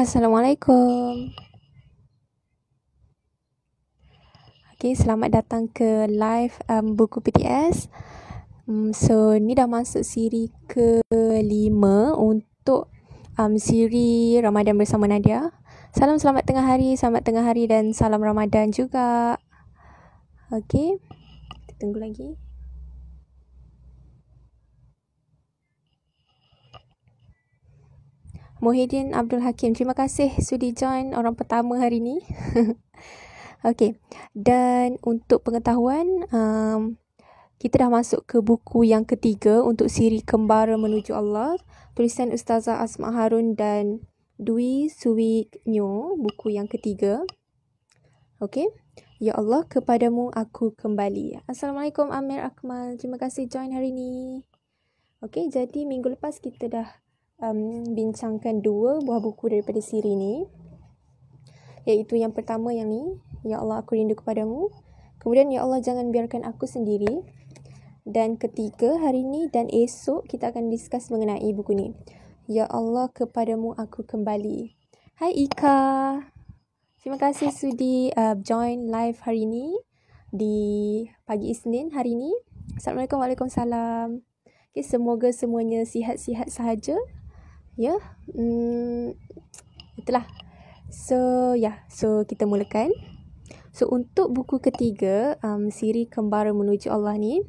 Assalamualaikum. Okay, selamat datang ke live buku PTS. So, ni dah masuk siri ke-5 untuk siri Ramadan bersama Nadia. Salam selamat tengah hari dan salam Ramadan juga. Okay, kita tunggu lagi. Muhyiddin Abdul Hakim, terima kasih sudi join orang pertama hari ni. Okay, dan untuk pengetahuan, kita dah masuk ke buku yang ketiga untuk siri Kembara Menuju Allah, tulisan Ustazah Asma Harun dan Dwi Suwiknyo, buku yang ketiga. Okay, Ya Allah, kepadamu aku kembali. Assalamualaikum Amir Akmal, terima kasih join hari ni. Okay, jadi minggu lepas kita dah bincangkan 2 buah buku daripada siri ni, iaitu yang pertama yang ni, Ya Allah aku rindu kepadamu, kemudian Ya Allah jangan biarkan aku sendiri, dan ketiga hari ni dan esok kita akan discuss mengenai buku ni, Ya Allah kepadamu aku kembali. Hai Ika, terima kasih sudi join live hari ni di pagi Isnin hari ni. Assalamualaikum. Waalaikumsalam. Okay, semoga semuanya sihat-sihat sahaja. Ya, itulah. So kita mulakan. So untuk buku ketiga, siri Kembara Menuju Allah ni,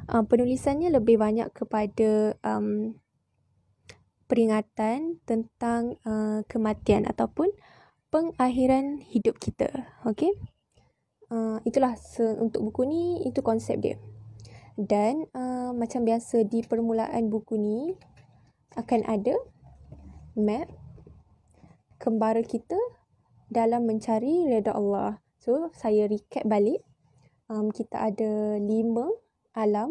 penulisannya lebih banyak kepada peringatan tentang kematian ataupun pengakhiran hidup kita. Okay, itulah untuk buku ni, itu konsep dia. Dan macam biasa di permulaan buku ni akan ada map kembara kita dalam mencari redha Allah. So, saya recap balik. Kita ada 5 alam,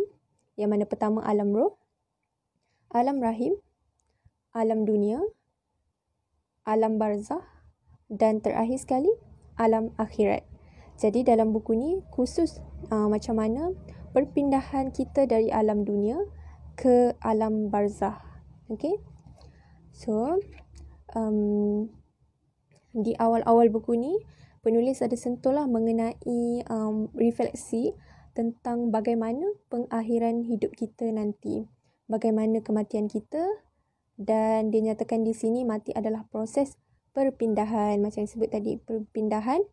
yang mana pertama alam roh, alam rahim, alam dunia, alam barzah, dan terakhir sekali alam akhirat. Jadi dalam buku ni khusus macam mana perpindahan kita dari alam dunia ke alam barzah. Okay, so di awal-awal buku ni penulis ada sentuhlah mengenai refleksi tentang bagaimana pengakhiran hidup kita nanti, bagaimana kematian kita, dan dia nyatakan di sini mati adalah proses perpindahan, macam yang sebut tadi, perpindahan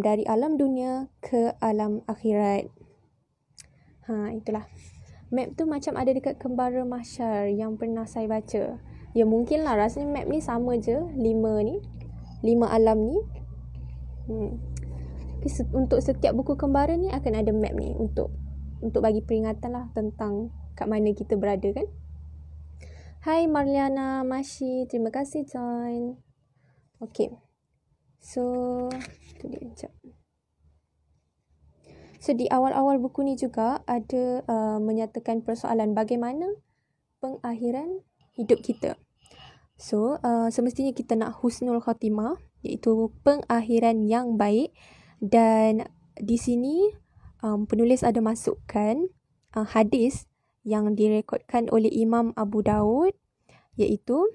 dari alam dunia ke alam akhirat. Itulah. Map tu macam ada dekat Kembara Mahsyar yang pernah saya baca. Ya mungkinlah rasanya map ni sama je, 5 alam ni. Untuk setiap buku kembara ni akan ada map ni untuk bagi peringatan lah tentang kat mana kita berada kan. Hai Marliana Mashi, terima kasih join. Okay, so tu dia sekejap. So di awal-awal buku ni juga ada menyatakan persoalan bagaimana pengakhiran hidup kita. So semestinya kita nak husnul khatimah, iaitu pengakhiran yang baik, dan di sini penulis ada masukkan hadis yang direkodkan oleh Imam Abu Daud, iaitu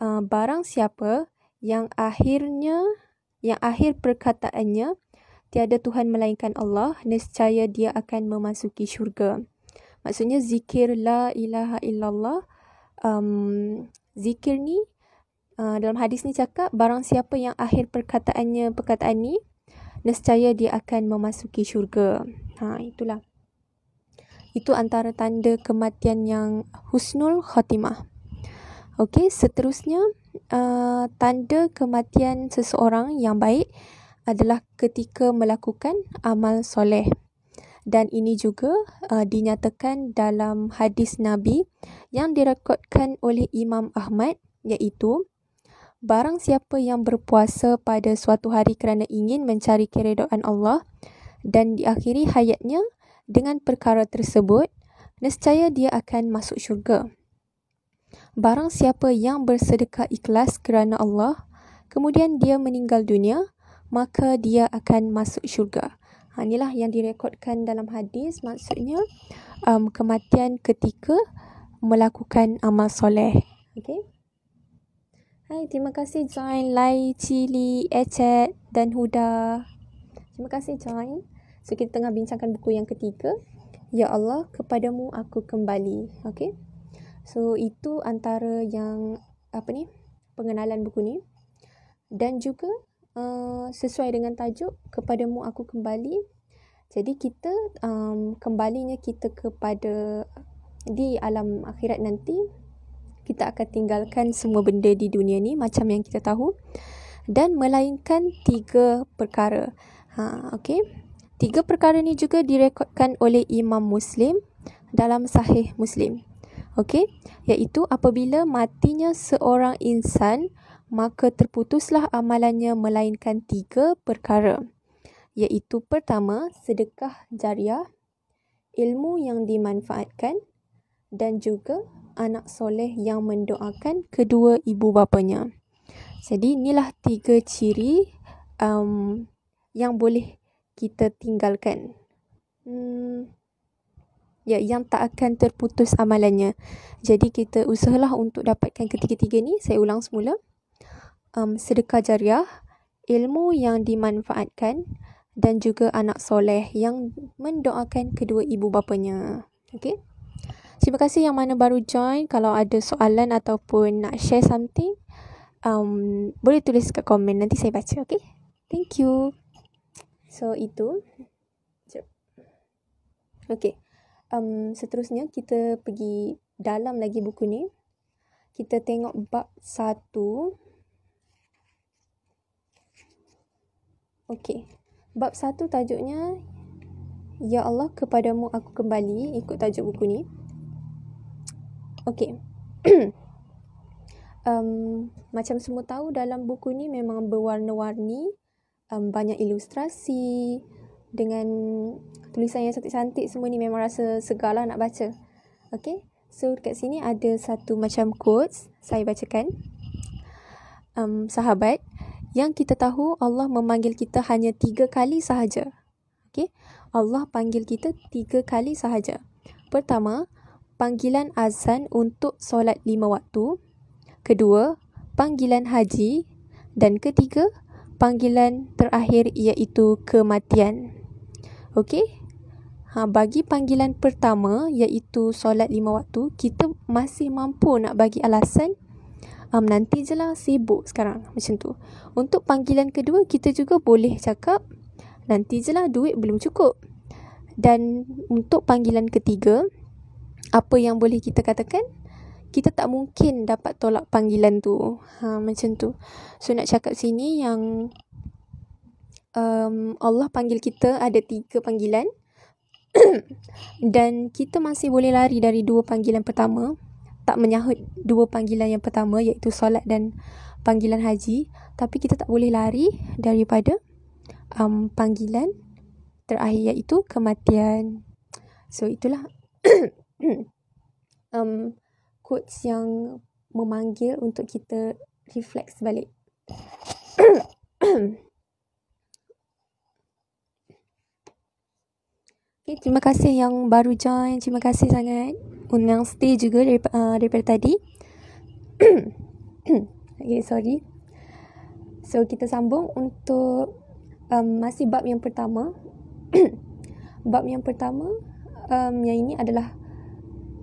barang siapa yang akhir perkataannya tiada Tuhan melainkan Allah, nescaya dia akan memasuki syurga. Maksudnya zikir la ilaha illallah, zikir ni dalam hadis ni cakap barang siapa yang akhir perkataan ni, nescaya dia akan memasuki syurga. Itulah. Itu antara tanda kematian yang husnul khatimah. Okey, seterusnya tanda kematian seseorang yang baik adalah ketika melakukan amal soleh. Dan ini juga dinyatakan dalam hadis Nabi yang direkodkan oleh Imam Ahmad, iaitu barang siapa yang berpuasa pada suatu hari kerana ingin mencari keredaan Allah dan diakhiri hayatnya dengan perkara tersebut, nescaya dia akan masuk syurga. Barang siapa yang bersedekah ikhlas kerana Allah, kemudian dia meninggal dunia, maka dia akan masuk syurga. Inilah yang direkodkan dalam hadis, maksudnya kematian ketika melakukan amal soleh. Okay. Hai, terima kasih join Lai, Cili, Ecet dan Huda. Terima kasih join. So, kita tengah bincangkan buku yang ketiga. Ya Allah, kepadamu aku kembali. Okay. So, itu antara yang, pengenalan buku ni. Dan juga sesuai dengan tajuk, kepadamu aku kembali. Jadi, kita kembalinya kita kepada di alam akhirat nanti. Kita akan tinggalkan semua benda di dunia ni macam yang kita tahu. Dan melainkan 3 perkara. Okay. 3 perkara ni juga direkodkan oleh Imam Muslim dalam Sahih Muslim. Okay. Iaitu apabila matinya seorang insan, maka terputuslah amalannya melainkan 3 perkara. Iaitu pertama, sedekah jariah, ilmu yang dimanfaatkan dan juga anak soleh yang mendoakan kedua ibu bapanya. Jadi inilah 3 ciri yang boleh kita tinggalkan. Yang tak akan terputus amalannya. Jadi kita usahalah untuk dapatkan ketiga-tiga ni. Saya ulang semula. Sedekah jariah, ilmu yang dimanfaatkan dan juga anak soleh yang mendoakan kedua ibu bapanya. Okay. Terima kasih yang mana baru join. Kalau ada soalan ataupun nak share something, boleh tulis kat komen. Nanti saya baca, okay? Thank you. So, itu. Okay. Seterusnya, kita pergi dalam lagi buku ni. Kita tengok bab 1. Okay. Bab 1 tajuknya, Ya Allah, kepadamu aku kembali. Ikut tajuk buku ni. Okay. Macam semua tahu, dalam buku ni memang berwarna-warni, banyak ilustrasi dengan tulisan yang cantik-cantik. Semua ni memang rasa segar lah nak baca. Okay. So kat sini ada satu macam quotes. Saya bacakan. Sahabat, yang kita tahu Allah memanggil kita hanya 3 kali sahaja. Okay. Allah panggil kita 3 kali sahaja. Pertama, panggilan azan untuk solat 5 waktu. Kedua, panggilan haji. Dan ketiga, panggilan terakhir iaitu kematian. Okey? Bagi panggilan pertama iaitu solat 5 waktu, kita masih mampu nak bagi alasan nanti je lah, sibuk sekarang, macam tu. Untuk panggilan kedua, kita juga boleh cakap nanti je lah, duit belum cukup. Dan untuk panggilan ketiga, apa yang boleh kita katakan? Kita tak mungkin dapat tolak panggilan tu. Macam tu. So nak cakap sini yang Allah panggil kita ada 3 panggilan. Dan kita masih boleh lari dari 2 panggilan pertama. Tak menyahut 2 panggilan yang pertama iaitu solat dan panggilan haji. Tapi kita tak boleh lari daripada panggilan terakhir iaitu kematian. So itulah quotes yang memanggil untuk kita refleks balik. Okay, terima kasih yang baru join. Terima kasih sangat yang stay juga daripada tadi. Okay, sorry. So kita sambung untuk masih bab yang pertama. Bab yang pertama yang ini adalah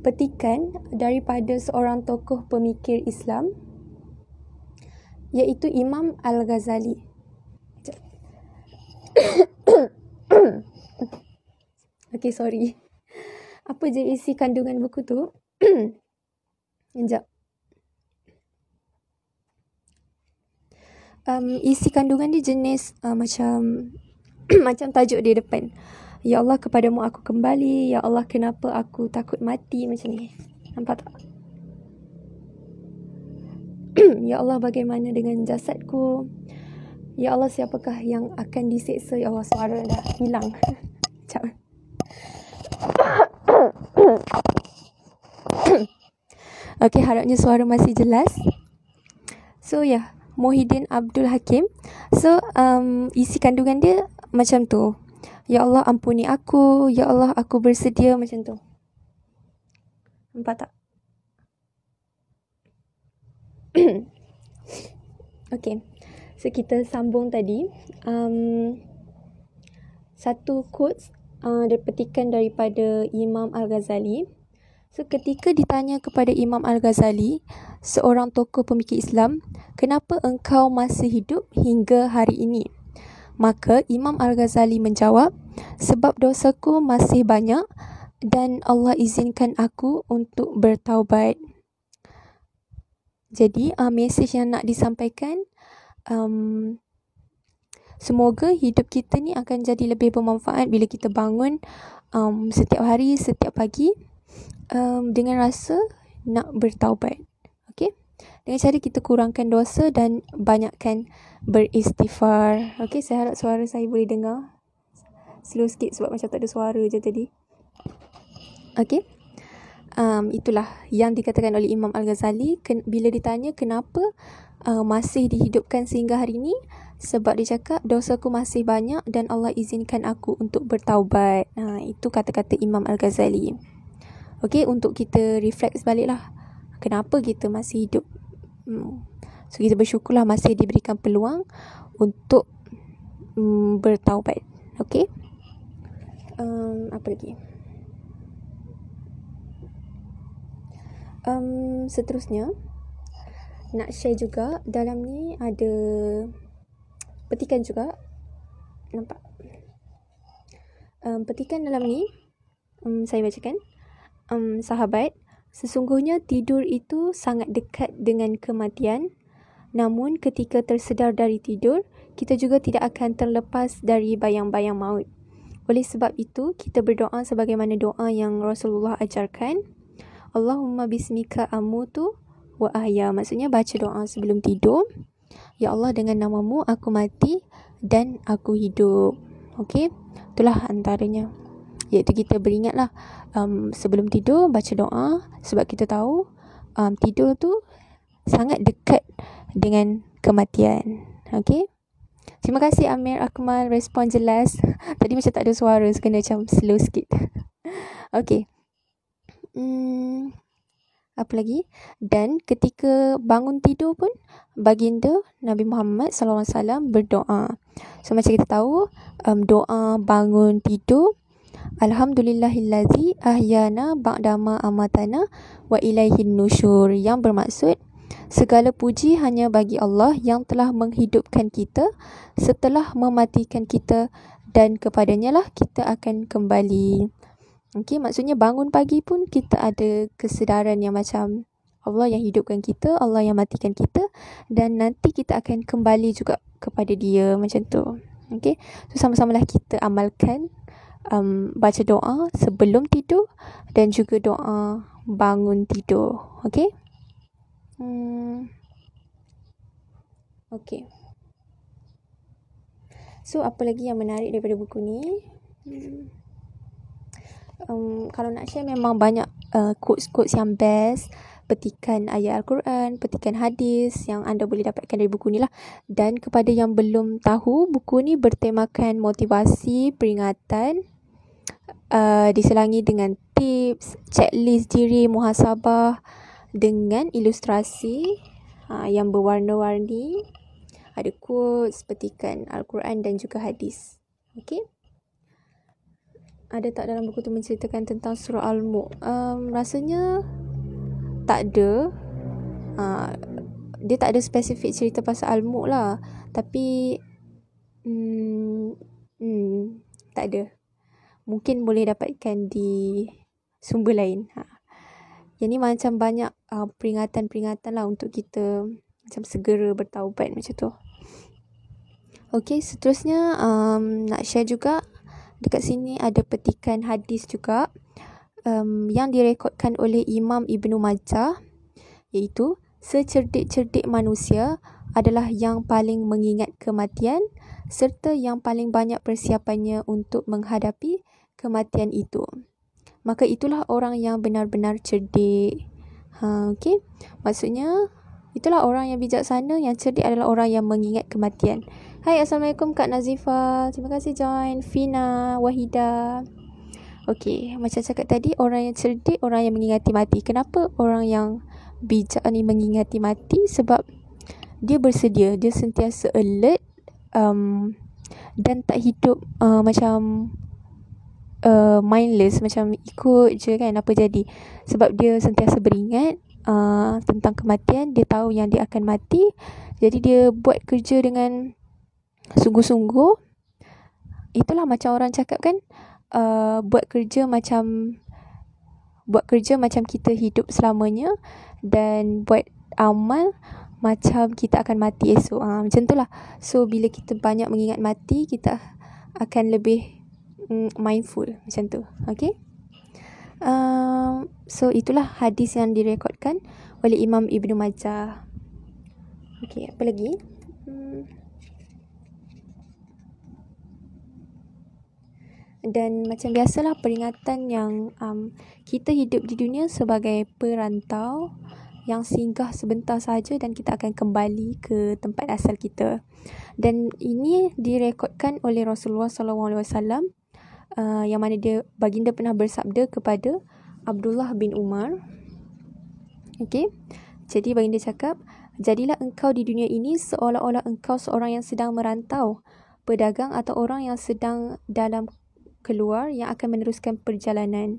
petikan daripada seorang tokoh pemikir Islam iaitu Imam Al-Ghazali. Okay, sorry. Apa je isi kandungan buku tu? Sekejap. Isi kandungan dia jenis macam macam tajuk di depan. Ya Allah, kepadamu aku kembali. Ya Allah, kenapa aku takut mati, macam ni. Nampak tak? Ya Allah, bagaimana dengan jasadku? Ya Allah, siapakah yang akan diseksa? Ya Allah, suara dah hilang. Sekejap. Okay, harapnya suara masih jelas. So, Muhyiddin Abdul Hakim. So, isi kandungan dia macam tu. Ya Allah, ampuni aku. Ya Allah, aku bersedia, macam tu. Nampak tak? Okay, so kita sambung tadi. Satu quotes petikan daripada Imam Al-Ghazali. So, ketika ditanya kepada Imam Al-Ghazali, seorang tokoh pemikir Islam, kenapa engkau masih hidup hingga hari ini? Maka Imam Al-Ghazali menjawab, sebab dosaku masih banyak dan Allah izinkan aku untuk bertaubat. Jadi, mesej yang nak disampaikan, semoga hidup kita ni akan jadi lebih bermanfaat bila kita bangun setiap hari, setiap pagi dengan rasa nak bertaubat. Okay? Dengan cara kita kurangkan dosa dan banyakkan beristighfar. Okay, saya harap suara saya boleh dengar. Slow sikit sebab macam tak ada suara je tadi. Okay. Itulah yang dikatakan oleh Imam Al-Ghazali bila ditanya kenapa masih dihidupkan sehingga hari ini. Sebab dia cakap dosaku masih banyak dan Allah izinkan aku untuk bertaubat. Itu kata-kata Imam Al-Ghazali. Okay, untuk kita reflect baliklah kenapa kita masih hidup. So kita bersyukurlah masih diberikan peluang untuk bertaubat. Okay. Apa lagi? Seterusnya nak share juga, dalam ni ada petikan juga. Nampak? Petikan dalam ni saya bacakan. Sahabat, sesungguhnya tidur itu sangat dekat dengan kematian. Namun ketika tersedar dari tidur, kita juga tidak akan terlepas dari bayang-bayang maut. Oleh sebab itu, kita berdoa sebagaimana doa yang Rasulullah ajarkan. Allahumma bismika amutu wa ahya. Maksudnya baca doa sebelum tidur. Ya Allah, dengan namamu aku mati dan aku hidup. Okey, itulah antaranya. Iaitu kita beringatlah sebelum tidur baca doa, sebab kita tahu tidur tu sangat dekat dengan kematian. Okey. Terima kasih Amir Akmal, respon jelas. Tadi macam tak ada suara, so kena macam slow sikit. Okey. Apa lagi? Dan ketika bangun tidur pun baginda Nabi Muhammad SAW berdoa. So macam kita tahu, doa bangun tidur, Alhamdulillahillazi ahyana ba'dama amatana wa ilaihin nusyur, yang bermaksud segala puji hanya bagi Allah yang telah menghidupkan kita setelah mematikan kita, dan kepadanya lah kita akan kembali. Okay, maksudnya bangun pagi pun kita ada kesedaran yang macam Allah yang hidupkan kita, Allah yang matikan kita, dan nanti kita akan kembali juga kepada Dia, macam tu. Okay, so sama-samalah kita amalkan baca doa sebelum tidur dan juga doa bangun tidur. Okay. Okay. So apa lagi yang menarik daripada buku ni? Kalau nak share memang banyak quotes-quotes yang best, petikan ayat Al-Quran, petikan hadis yang anda boleh dapatkan dari buku ni lah. Dan kepada yang belum tahu, buku ni bertemakan motivasi, peringatan, diselangi dengan tips, checklist diri, muhasabah dengan ilustrasi yang berwarna-warni. Ada quotes, petikan Al-Quran dan juga hadis. Okay. Ada tak dalam buku tu menceritakan tentang surah Al-Mulk? Rasanya tak ada. Dia tak ada spesifik cerita pasal Al-Mulk lah. Tapi tak ada. Mungkin boleh dapatkan di sumber lain. Yang ni macam banyak peringatan-peringatan lah untuk kita macam segera bertaubat macam tu. Okay, seterusnya nak share juga. Dekat sini ada petikan hadis juga yang direkodkan oleh Imam Ibnu Majah, iaitu secerdik-cerdik manusia adalah yang paling mengingat kematian serta yang paling banyak persiapannya untuk menghadapi kematian itu. Maka itulah orang yang benar-benar cerdik. Okay? Maksudnya itulah orang yang bijaksana, yang cerdik adalah orang yang mengingat kematian. Hai, Assalamualaikum Kak Nazifah. Terima kasih join. Fina, Wahida. Okey, macam cakap tadi, orang yang cerdik, orang yang mengingati mati. Kenapa orang yang bijak ni mengingati mati? Sebab dia bersedia, dia sentiasa alert, dan tak hidup macam mindless, macam ikut je kan apa jadi. Sebab dia sentiasa beringat tentang kematian, dia tahu yang dia akan mati. Jadi dia buat kerja dengan sungguh-sungguh. Itulah macam orang cakap kan, buat kerja macam kita hidup selamanya, dan buat amal macam kita akan mati esok. Macam tu lah. So bila kita banyak mengingat mati, kita akan lebih mindful macam tu. Okay. So itulah hadis yang direkodkan oleh Imam Ibn Majah. Okay, apa lagi? Dan macam biasalah, peringatan yang kita hidup di dunia sebagai perantau yang singgah sebentar saja dan kita akan kembali ke tempat asal kita. Dan ini direkodkan oleh Rasulullah SAW, yang mana baginda pernah bersabda kepada Abdullah bin Umar. Okey. Jadi baginda cakap, jadilah engkau di dunia ini seolah-olah engkau seorang yang sedang merantau, pedagang atau orang yang sedang dalam keluar yang akan meneruskan perjalanan.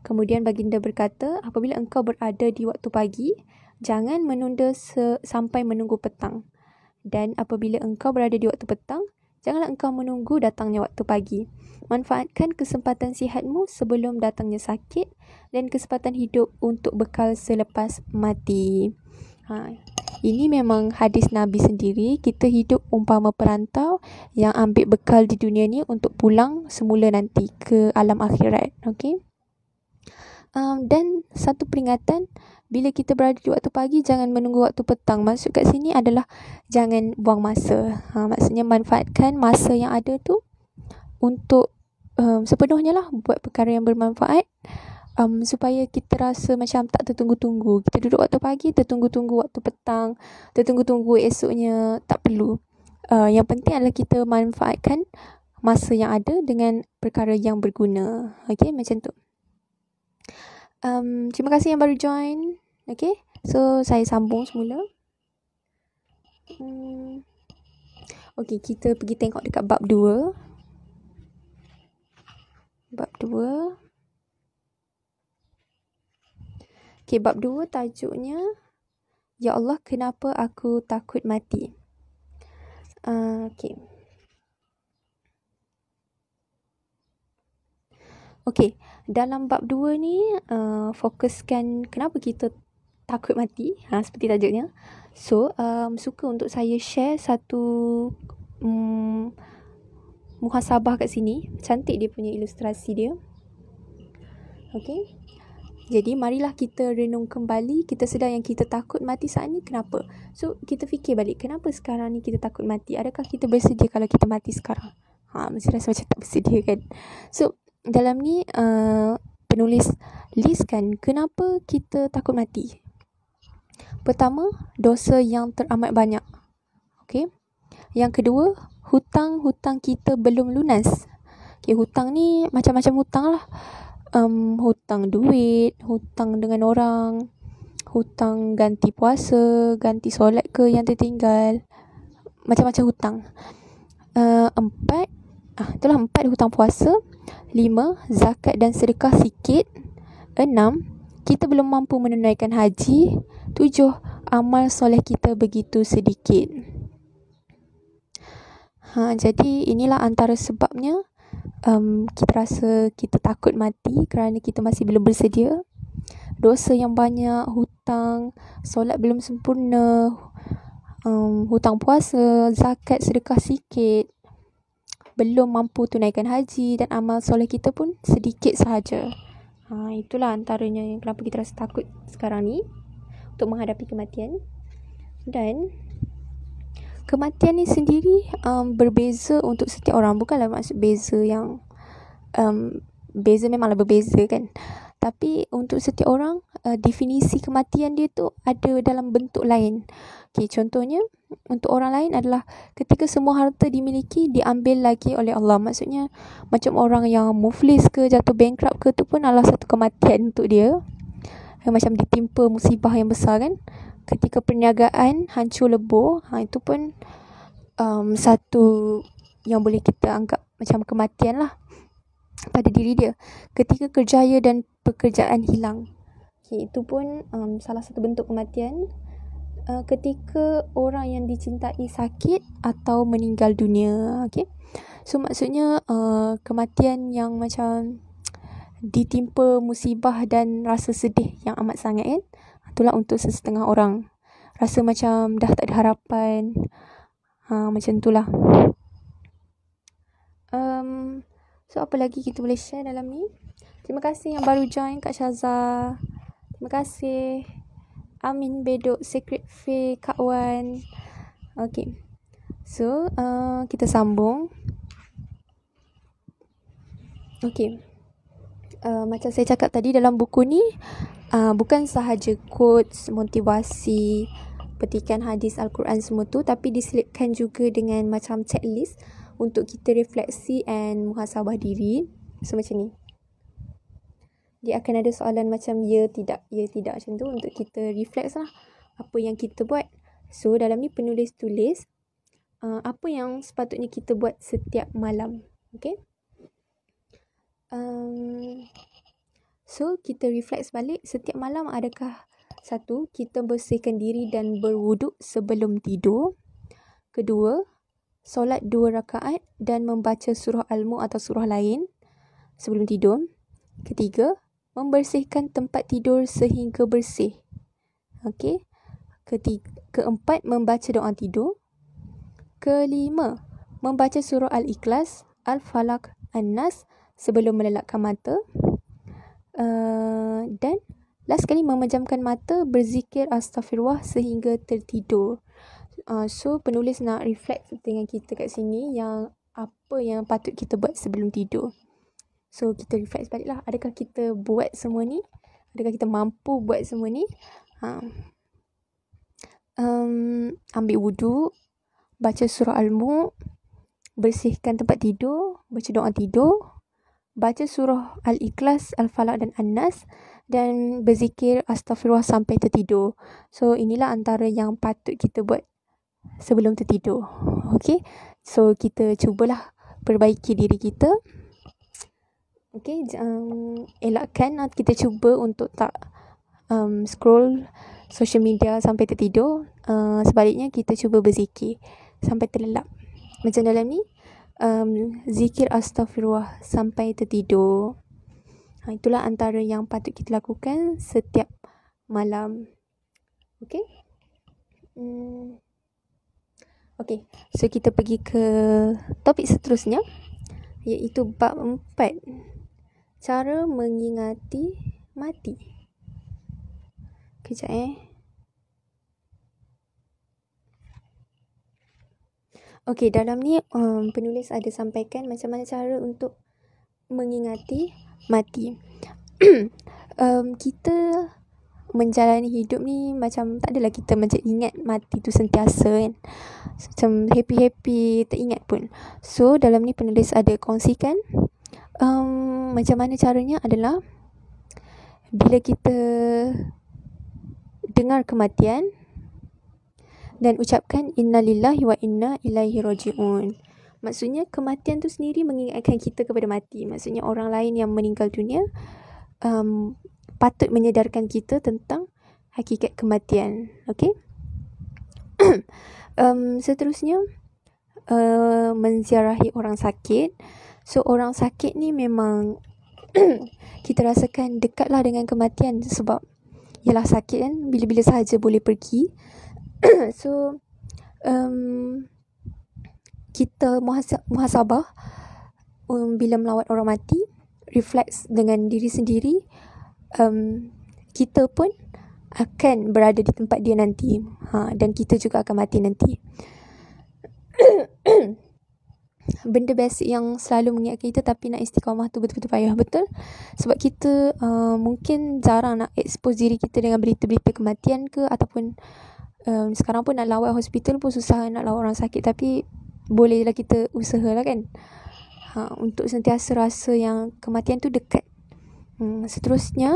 Kemudian baginda berkata, apabila engkau berada di waktu pagi, jangan menunda sampai menunggu petang. Dan apabila engkau berada di waktu petang, janganlah engkau menunggu datangnya waktu pagi. Manfaatkan kesempatan sihatmu sebelum datangnya sakit dan kesempatan hidup untuk bekal selepas mati. Ini memang hadis Nabi sendiri. Kita hidup umpama perantau yang ambil bekal di dunia ni untuk pulang semula nanti ke alam akhirat. Okay? Dan satu peringatan, bila kita berada di waktu pagi, jangan menunggu waktu petang. Maksud kat sini adalah jangan buang masa. Maksudnya manfaatkan masa yang ada tu untuk sepenuhnya lah buat perkara yang bermanfaat, supaya kita rasa macam tak tertunggu-tunggu. Kita duduk waktu pagi, tertunggu-tunggu waktu petang, tertunggu-tunggu esoknya, tak perlu. Yang penting adalah kita manfaatkan masa yang ada dengan perkara yang berguna. Okay, macam tu. Terima kasih yang baru join. Okay, so saya sambung semula. Okay, kita pergi tengok dekat bab 2. Bab 2. Okay, bab 2 tajuknya, Ya Allah, kenapa aku takut mati? Okay. Okay, dalam bab 2 ni fokuskan kenapa kita takut mati, seperti tajuknya. So, suka untuk saya share satu muhasabah kat sini. Cantik dia punya ilustrasi dia. Okay. Jadi, marilah kita renung kembali. Kita sedar yang kita takut mati saat ni, kenapa? So, kita fikir balik, kenapa sekarang ni kita takut mati? Adakah kita bersedia kalau kita mati sekarang? Mesti rasa macam tak bersedia kan? So, dalam ni penulis listkan kenapa kita takut mati. Pertama, dosa yang teramat banyak. Okay. Yang kedua, hutang-hutang kita belum lunas. Okay, hutang ni macam-macam hutang lah. Hutang duit, hutang dengan orang, hutang ganti puasa, ganti solat ke yang tertinggal, macam-macam hutang. 4, itulah 4 hutang puasa. 5, zakat dan sedekah sikit. 6, kita belum mampu menunaikan haji. 7, amal soleh kita begitu sedikit. Jadi inilah antara sebabnya kita rasa kita takut mati, kerana kita masih belum bersedia. Dosa yang banyak, hutang, solat belum sempurna, hutang puasa, zakat, sedekah sikit, belum mampu tunaikan haji, dan amal soleh kita pun sedikit sahaja. Itulah antaranya yang kenapa kita rasa takut sekarang ni untuk menghadapi kematian. Dan kematian ni sendiri berbeza untuk setiap orang. Bukanlah maksud beza yang beza memanglah berbeza kan. Tapi untuk setiap orang, definisi kematian dia tu ada dalam bentuk lain. Okay, contohnya untuk orang lain adalah ketika semua harta dimiliki diambil lagi oleh Allah. Maksudnya macam orang yang muflis ke, jatuh bankrupt ke, tu pun adalah satu kematian untuk dia. Macam ditimpa musibah yang besar kan. ketika perniagaan hancur lebur, itu pun satu yang boleh kita anggap macam kematian lah pada diri dia. Ketika kerjaya dan pekerjaan hilang, itu pun salah satu bentuk kematian. Ketika orang yang dicintai sakit atau meninggal dunia. So maksudnya kematian yang macam ditimpa musibah dan rasa sedih yang amat sangat itulah untuk sesetengah orang. Rasa macam dah tak ada harapan. Macam itulah. So apa lagi kita boleh share dalam ni? Terima kasih yang baru join, Kak Syaza. Terima kasih. Amin Bedok, Secret Faye, Kak Wan. Okay. So, kita sambung. Okay. Macam saya cakap tadi, dalam buku ni, bukan sahaja quotes, motivasi, petikan hadis Al-Quran semua tu, tapi diselipkan juga dengan macam checklist untuk kita refleksi and muhasabah diri. So, macam ni. Dia akan ada soalan macam ya, tidak macam tu untuk kita reflect lah apa yang kita buat. So dalam ni penulis tulis apa yang sepatutnya kita buat setiap malam. Okay. So kita reflect balik setiap malam. Adakah satu, kita bersihkan diri dan berwuduk sebelum tidur. Kedua, solat 2 rakaat dan membaca surah Al-Mulk atau surah lain sebelum tidur. Ketiga, membersihkan tempat tidur sehingga bersih. Okey. Keempat, membaca doa tidur. Kelima, membaca surah Al-Ikhlas, Al-Falaq, An-Nas sebelum melelapkan mata. Dan last sekali, memejamkan mata, berzikir astaghfirullah sehingga tertidur. So penulis nak reflect dengan kita kat sini yang apa yang patut kita buat sebelum tidur. So kita reflect balik lah. Adakah kita buat semua ni? Adakah kita mampu buat semua ni? Ambil wuduk, baca surah Al-Mulk, bersihkan tempat tidur, baca doa tidur, baca surah Al-Ikhlas, Al-Falaq dan An-Nas, dan berzikir astaghfirullah sampai tertidur. So inilah antara yang patut kita buat sebelum tertidur. Okay. So kita cubalah perbaiki diri kita. Okay, elakkan, kita cuba untuk tak scroll social media sampai tertidur. Sebaliknya kita cuba berzikir sampai terlelap. Macam dalam ni, zikir astaghfirullah sampai tertidur. Itulah antara yang patut kita lakukan setiap malam. Okay. Okay, so kita pergi ke topik seterusnya, iaitu bab 4. Cara mengingati mati. Kejap Okay, dalam ni penulis ada sampaikan macam mana cara untuk mengingati mati. Kita menjalani hidup ni macam tak adalah kita macam ingat mati tu sentiasa kan. Macam happy-happy, tak ingat pun. So dalam ni penulis ada kongsikan macam mana caranya adalah bila kita dengar kematian dan ucapkan innalillahi wa inna ilaihi raji'un. Maksudnya kematian tu sendiri mengingatkan kita kepada mati. Maksudnya orang lain yang meninggal dunia patut menyedarkan kita tentang hakikat kematian. Okay. Seterusnya menziarahi orang sakit. So orang sakit ni memang kita rasakan dekatlah dengan kematian sebab ialah sakit kan, bila-bila sahaja boleh pergi. So kita muhasabah bila melawat orang mati, reflect dengan diri sendiri. Kita pun akan berada di tempat dia nanti, dan kita juga akan mati nanti. Benda basic yang selalu mengingatkan kita, tapi nak istiqamah tu betul-betul payah. Betul. Sebab kita mungkin jarang nak expose diri kita dengan berita-berita kematian ke, ataupun sekarang pun nak lawat hospital pun susah nak lawat orang sakit. Tapi bolehlah kita usahalah kan, untuk sentiasa rasa yang kematian tu dekat. Seterusnya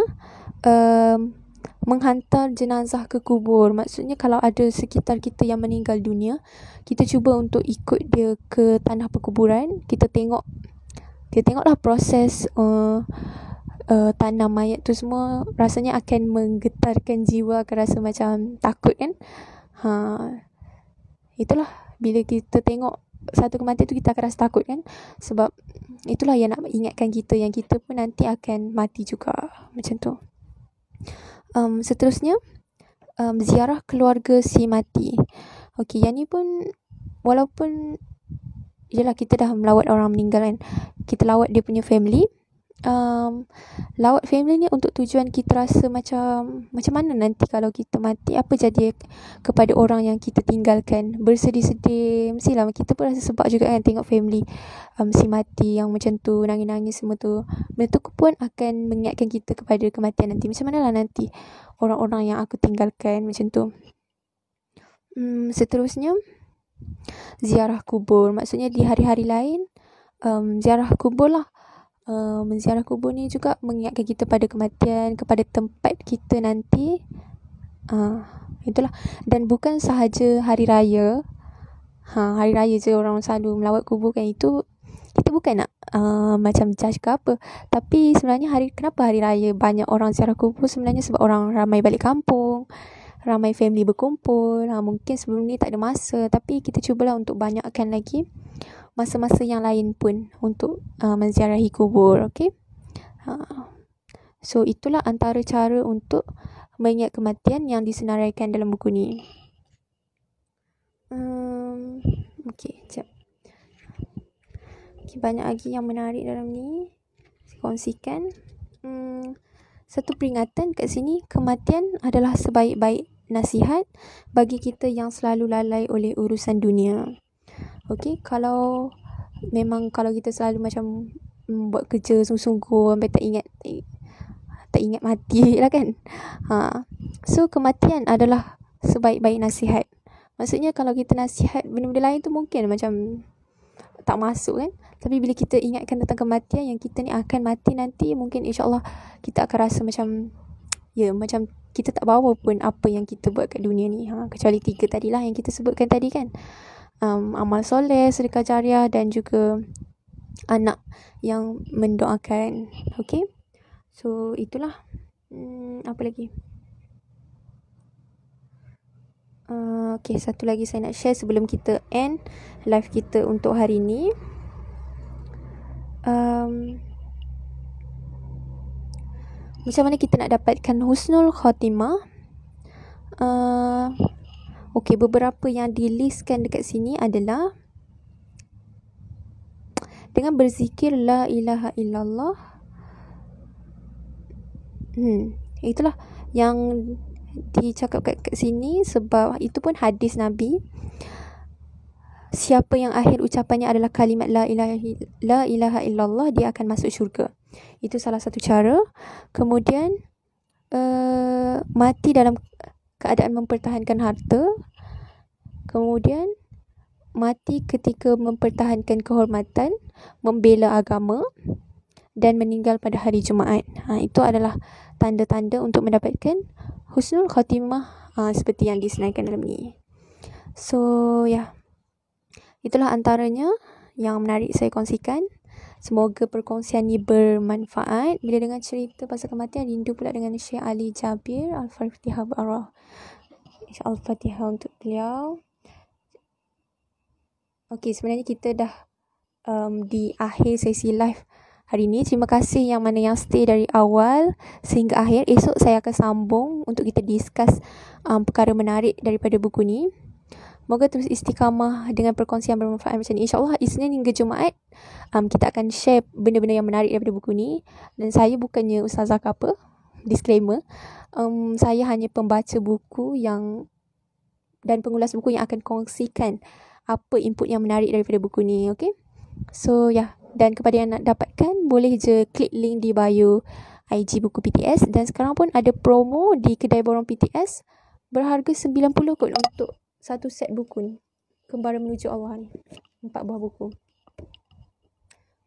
menghantar jenazah ke kubur. Maksudnya kalau ada sekitar kita yang meninggal dunia, kita cuba untuk ikut dia ke tanah perkuburan. Kita tengoklah proses tanam mayat tu semua. Rasanya akan menggetarkan jiwa, akan rasa macam takut kan. Itulah, bila kita tengok satu kematian tu, kita akan rasa takut kan. Sebab itulah yang nak ingatkan kita yang kita pun nanti akan mati juga. Macam tu. Seterusnya, ziarah keluarga si mati. Okey, yang ni pun walaupun yelah kita dah melawat orang meninggal kan, kita lawat dia punya family. Lawat family ni untuk tujuan kita rasa macam mana nanti kalau kita mati, apa jadi kepada orang yang kita tinggalkan. Bersedih-sedih, mestilah kita pun rasa sebab juga kan tengok family si mati yang macam tu, nangis-nangis semua tu. Benda tu pun akan mengingatkan kita kepada kematian nanti. Macam manalah nanti orang-orang yang aku tinggalkan, macam tu. Seterusnya, ziarah kubur. Maksudnya di hari-hari lain, ziarah kubur lah. Menziarah kubur ni juga mengingatkan kita pada kematian, kepada tempat kita nanti. Itulah. Dan bukan sahaja hari raya. Hari raya je orang selalu melawat kubur kan. Itu kita bukan nak macam judge ke apa. Tapi sebenarnya kenapa hari raya banyak orang ziarah kubur? Sebenarnya sebab orang ramai balik kampung, ramai family berkumpul. Mungkin sebelum ni tak ada masa, tapi kita cubalah untuk banyakkan lagi masa-masa yang lain pun untuk menziarahi kubur. Okay. So itulah antara cara untuk mengingat kematian yang disenaraikan dalam buku ni. Okay, sekejap. Okay, banyak lagi yang menarik dalam ni, saya kongsikan. Satu peringatan kat sini, kematian adalah sebaik-baik nasihat bagi kita yang selalu lalai oleh urusan dunia. Okay, kalau kita selalu macam buat kerja sungguh-sungguh sampai tak ingat mati lah kan. So kematian adalah sebaik-baik nasihat. Maksudnya kalau kita nasihat benda-benda lain tu mungkin macam tak masuk kan. Tapi bila kita ingatkan tentang kematian, yang kita ni akan mati nanti, mungkin insyaAllah kita akan rasa macam macam kita tak bawa pun apa yang kita buat kat dunia ni. Kecuali 3 tadilah yang kita sebutkan tadi kan. Amal soleh, sedekah jariah dan juga anak yang mendoakan. Okay. So itulah. Apa lagi? Okay, satu lagi saya nak share sebelum kita end live kita untuk hari ni. Macam mana kita nak dapatkan husnul khatimah? Okay, beberapa yang dilistkan dekat sini adalah dengan berzikir la ilaha illallah. Itulah yang dicakapkan kat sini, sebab itu pun hadis Nabi. Siapa yang akhir ucapannya adalah kalimat la ilaha illallah, dia akan masuk syurga. Itu salah satu cara. Kemudian mati dalam keadaan mempertahankan harta. Kemudian mati ketika mempertahankan kehormatan, membela agama, dan meninggal pada hari Jumaat. Itu adalah tanda-tanda untuk mendapatkan husnul khatimah, seperti yang disenaraikan dalam ni. So itulah antaranya yang menarik saya kongsikan. Semoga perkongsian ini bermanfaat. Bila dengar cerita pasal kematian, rindu pula dengan Syekh Ali Jabir. Al-Fatihah Barah. Al-Fatihah untuk beliau. Okay, sebenarnya kita dah di akhir sesi live hari ni. Terima kasih yang mana yang stay dari awal sehingga akhir. Esok saya akan sambung untuk kita discuss perkara menarik daripada buku ni. Moga terus istiqamah dengan perkongsian bermanfaat macam ni. InsyaAllah Isnin hingga Jumaat kita akan share benda-benda yang menarik daripada buku ni. Dan saya bukannya ustazah ke apa, disclaimer. Saya hanya pembaca buku dan pengulas buku yang akan kongsikan apa input yang menarik daripada buku ni. Okay. So dan kepada yang nak dapatkan, boleh je klik link di bio IG buku PTS. Dan sekarang pun ada promo di kedai borong PTS berharga 90 kot untuk satu set buku ni, Kembara Menuju Allah ni, 4 buah buku.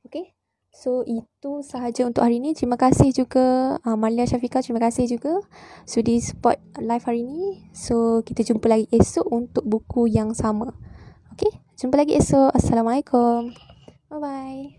Okay, So itu sahaja untuk hari ni. Terima kasih juga Malia Syafiqah, terima kasih juga sudi support live hari ni. So kita jumpa lagi esok untuk buku yang sama. Okay, jumpa lagi esok. Assalamualaikum. Bye bye.